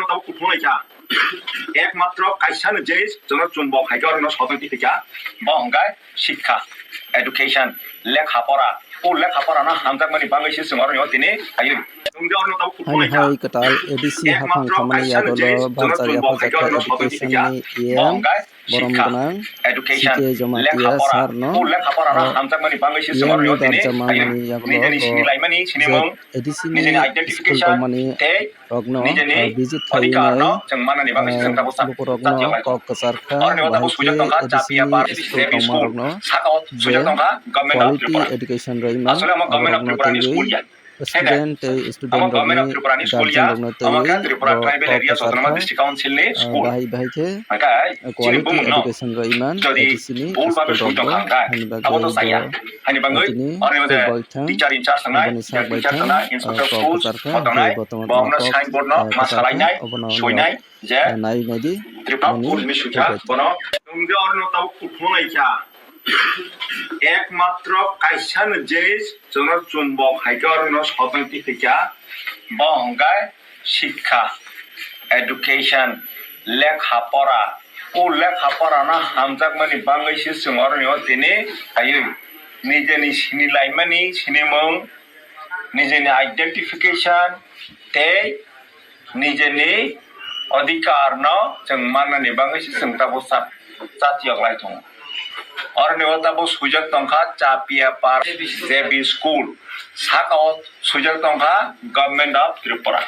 তাও কুফুনাইকা একমাত্র কাইসান যে जों চুম্বক হাইকার ন সতন্তি থেকে বহংগায় শিক্ষা এডুকেশন লেখাপড়া ও লেখাপড়া না হামজাকমানি বাংলাদেশি जों তিনি আইন Hai hai ketal edisi hafang khamani yagolo bangsa yapajaka education ni iam borom gonang sike jomatia sarno iam ni darja mamani yagolo edisi ni school komani rogno visit khainai bukurogno kok kesarka bahike edisi ni school komarogno je quality education roima rogno tei student rogni guardian rogno tei bahai bahai ke quality education roiman edisi ni school rogno hani bagai ini boythang aboni sak boythang kok kesarka botoman kok nai nadi একমাত্র কাইসান যে जों চুম্বক hiker ন সতন্তি থেকে বহংগায় শিক্ষা education লেখাপড়া ও লেখাপড়া না হামজাকমানি বাংলাদেশি जों তিনি আইন নিজেনি সিনিলাইমানি সিনেমং নিজেনি আইডেন্টিফিকেশন তে নিজেনি অধিকার ন जों মাননানি বাংলাদেশি जों তাবো জাতীয় লাইথং অরনিওতাবো সুযোগ তংখা চাপিয়া পার জেবি স্কুল সাকাও সুযোগ তংখা গভর্নমেন্ট অফ ত্রিপুরা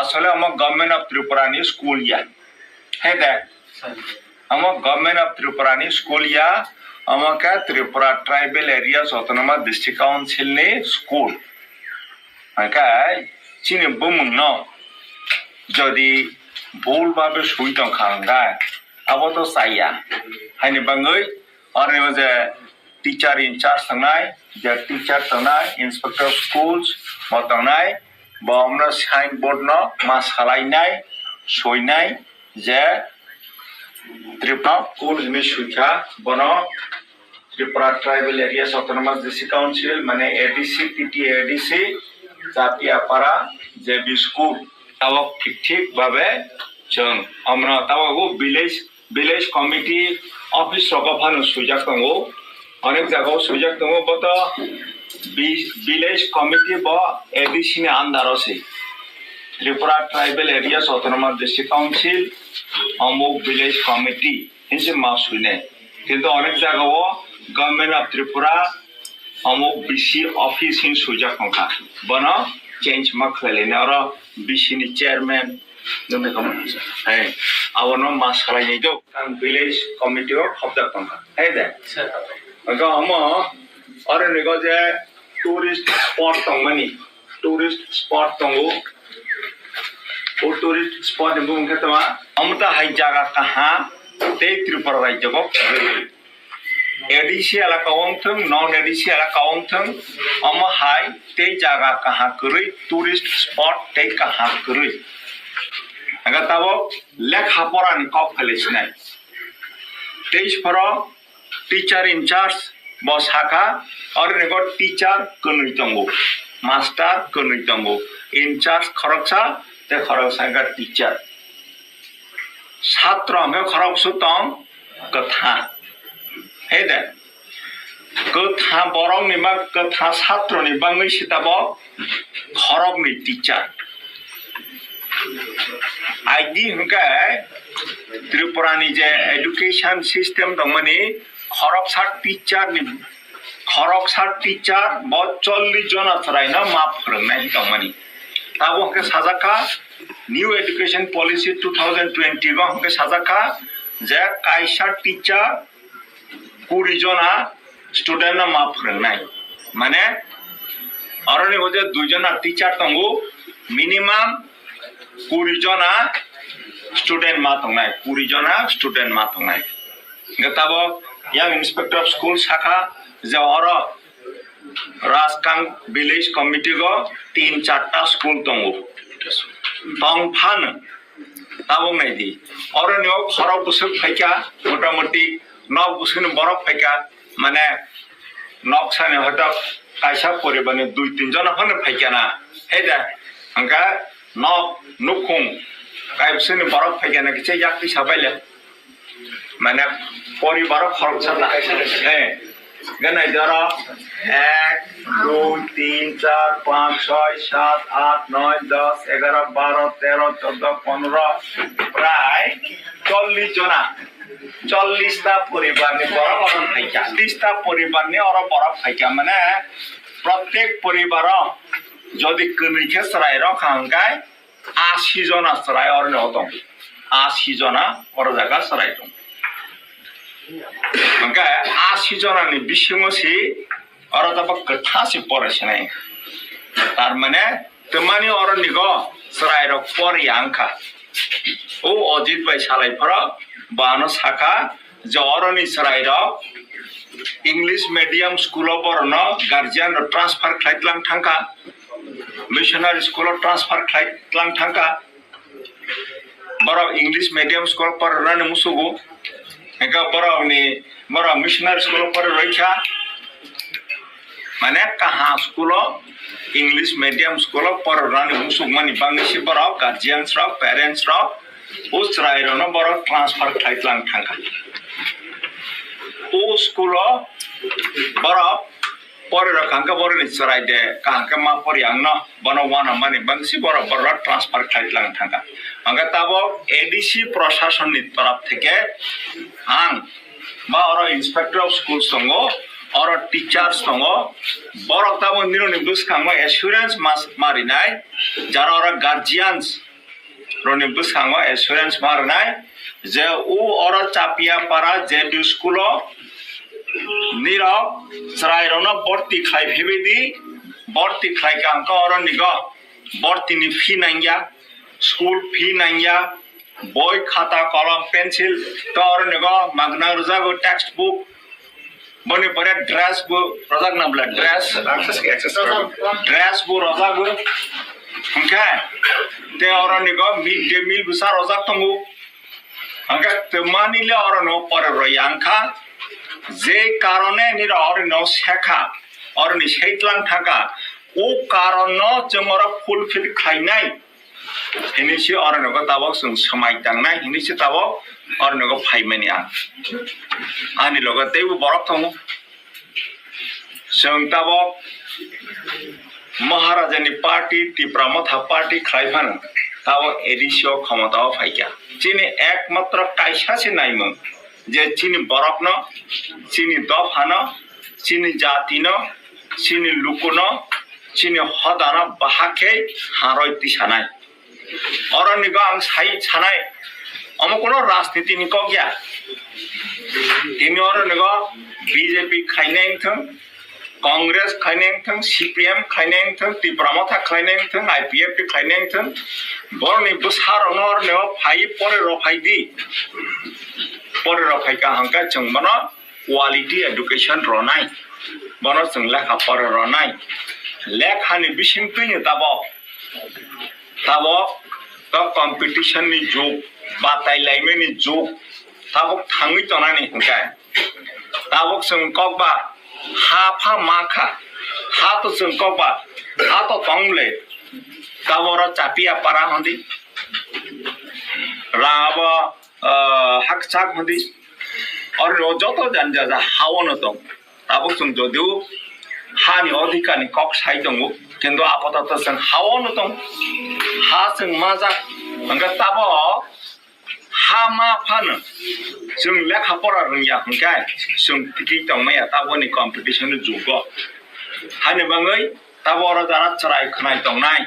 আসলে আমার গভর্নমেন্ট অফ ত্রিপুরা নি স্কুল ইয়া হে দেখ আমার গভর্নমেন্ট অফ ত্রিপুরা নি স্কুল ইয়া আমাকে Tripura tribal areas autonomous district council নি স্কুল আকাই চিনি বুমুং ন যদি ভুলভাবে সুই তংখা আবো তো চাইয়া হাইনি বাঙ্গৈ অরনিও যে টিচার ইনচার্জ থাকনাই যে টিচার থাকনাই ইন্সপেক্টর স্কুলস মতাংনাই বমনা সাইন বোর্ড ন মা সালাইনাই সইনাই যে ত্রিপুরা স্কুল মি সুইখা বন Tripura tribal areas autonomous district council মানে ADC TT ADC Jatiyapara JB school তাও ঠিক ভাবে जों আমরা তাও ভিলেজ কমিটি অফিস রকফানো সুযোগ দङ অনেক জায়গায় সুযোগ দङ বত ভিলেজ কমিটি ব এডিসি নি আন্ডার আছে Tripura tribal areas autonomous district council অমুক ভিলেজ কমিটি হিসে মা সুইনে কিন্তু অনেক জায়গায় গভর্নমেন্ট অফ ত্রিপুরা অমুক বিসি অফিস হিন সুযোগ দংখা বন চেঞ্জ মা খাইলেনে আর বিসি নি chairman Demi kamu, hey, awalnya masalah itu kan village committee of khapdak tangka, hey deh. Maka ama orang ni kau je tourist spot tangmani, tourist spot tanggu, o tourist spot yang bukan kata mah, amta hai jaga kaha, teh Tripura raja kok. ADC ala kauntung, non ADC ala kauntung, ama hai teh jaga kaha kuri, tourist spot teh kaha kuri. Agar tahu লেখাপড়া নি কপ ফেলেছি নাই 23 for teacher in charge ব শাখা আর নেগো teacher কনুই তঙ্গো master কনুই তঙ্গো in charge খরকসা তে খরকসা গা teacher ছাত্র আমে খরকসু তং কথা হে দে কথা বরং নিমা কথা ছাত্র নি বাংলাই সিতাব খরক নি টিচার आईडी हुनका त्रिपुरा नि जे एजुकेशन सिस्टम दंगमनि खरकसा टीचर ब 40 जन असरायना मा फोरोंनाय दंगमनि ताबो हके साजाका न्यू एजुकेशन पॉलिसी 2020 गो हके साजाका जे कायसा टीचर 20 जना स्टूडेंट मा फोरोंनाय माने अरनि होजे 2 जना टीचर दंगो मिनिमाम 20 जना स्टूडेंट मातंगनाय 20 जना student मातंगनाय गताबो yang inspector of school शाखा जे और राजकांग विलेज कमिटी को 3-4 स्कूल दंगो तंफान ताबो नायदि और नियो खरब बुसुक फाइका मोटामोटी 9 बुसुन बरफ फाइका माने नक्साने हटा कायसा परिबाने 2-3 जना हन फाइकाना हेदा अंका nok nukung kai bisini borok faigana kiche yakti sabaile মানে পরিবারক খরচ ছাড়া হ্যাঁ ganai dara 1 2 3 4 5 6 7 8 9 10 11 12 13 14 15 প্রায় 40 জনা 40টা পরিবার নিয়ে বড় বড় ফাইকা 30টা পরিবার নিয়ে ওরা বড় ফাইকা মানে প্রত্যেক পরিবার যদি কনিকে সরাই রাখাঙ্গায় 80 জনা সরাই ওর নতম 80 জনা ওর জায়গা সরাই দম maka 80 জনানি বিশিংসি ওরা তব কথাসি পড়াশোনায় তার মানে তোমানি ওর নিগ সরাই রক পরি আংখা ও অজিত ভাই সালাইফর বানো শাখা যে অরনি সরাই রক ইংলিশ মিডিয়াম স্কুল পড়ন গার্জিয়ান ট্রান্সফার খাইতলাং থাকা মিশনারি স্কুল ট্রান্সফার খাইতলাং থাকা বড় ইংলিশ মিডিয়াম স্কুল পড়ন মুসুগু Eka bora missionary school पर रखा माने कहाँ स्कूल इंग्लिश मीडियम स्कूल पर रानी मुसुक मनी बांग्लादेशी बरा गार्जियंस रा पेरेंट्स रा उस रायरो न बरा ट्रांसफर खाइतलां थांगा ओ स्कूल बरा पर रखांका बरा नि सराय दे कहाँ के मा पर यांग न बनो वाना मनी बांग्लादेशी बरा ट्रांसफर खाइतलां थांगा angka tabo ADC प्रशासन नि तरफ থেকে आं বা ওরা ইন্সপেক্টর অফ স্কুল সঙ্গ ওরা টিচার্স সঙ্গ বড় তাবো নিরনি বুসখাঙ্গ অ্যাসুরেন্স মারিনাই যারা ওরা গার্জিয়ানস রনি বুসখাঙ্গ অ্যাসুরেন্স মারিনাই যে ও ওরা চাপিয়া পারা যে স্কুল নির সরাইরন ভর্তি খাই ভেবেদি ভর্তি খাইকে আঙ্ক ওরা নিগ ভর্তিনি ফি নাইয়া स्कूल फी नाइया बय खाता कलम पेंसिल तोर नेगो मागना रजागो टेक्स्ट बुक बने परे ड्रेस बु रजाग नाबला ड्रेस बु रजागो ओके ते और नेगो mid day meal Busa रजाग तंगु okay ते मानिले और नो पर रयांखा जे कारणे नि और नो शेखा और नि सेतलां थाका ओ कारण जोंरा फुलफिल खाइनाय इनिसि और नगो ताबो जों समाय दांनाय इनिसि ताबो और नगो फाइमानि आनि लगे तेबो बरक थंग जों ताबो महाराजानि पार्टी तिप्रामथा पार्टी खाइफान ताबो एडिसिओ क्षमताव फाइका चिनि एकमात्र काइसासि नाइमोन जे चिनि बरक न चिनि दफान चिनि जाति न चिनि लुकुन चिनि हदान बाहाके हारयति सानाय और निगो आं साइ सानाय अमो कोनो राजनीति निको गया तिनि और निगो बीजेपी खाइनाय थं कांग्रेस खाइनाय थं सीपीएम खाइनाय थं तिप्रामथा खाइनाय थं आईपीएफ खाइनाय थं बरनि बुसार और निगो फाइ परे रफाइदि परे रफाइका हांका जों बनो क्वालिटी एजुकेशन रनाय बनो जों लेखा परे रनाय लेखानि बिसिं फैनो ताबो तो कंपटीशन नि जुग बातायलायनाय नि जुग ताबो थाङै तनानि हंका ताबो जों कबा हाफा माखा हा तो जों कबा हा तो तंगले ताबो र चापिया पारा हंदी राबा हाकचाक हंदी और जत जान जा हावन तो ताबो जों जदिउ हानि अधिकारनि कक साइ दंगो किन्तु आपातत जों हावन दं हा जों मा जा अंगा ताबो हा मा फानो जों लेखा फरा रोंया हंका जों टिकि दंनाया ताबोनि कम्पिटिसन जुग हानि बाङै ताबो र जारा सराय खनाय दंनाय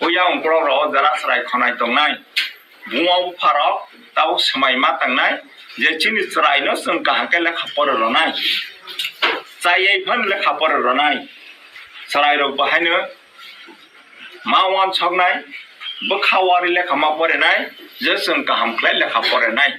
ओया अंकरो र जारा सराय खनाय दंनाय बुआव फाराव ताबो समाय मा तंनाय जे चिनि सरायनो जों काहाके लेखा फरा रनाय जायै फन लेखा फरा रनाय सराय र बाहायनो मावान सकनाय बखावारि लेखा मा फरायनाय जे जों गाहाम लेखा फरायनाय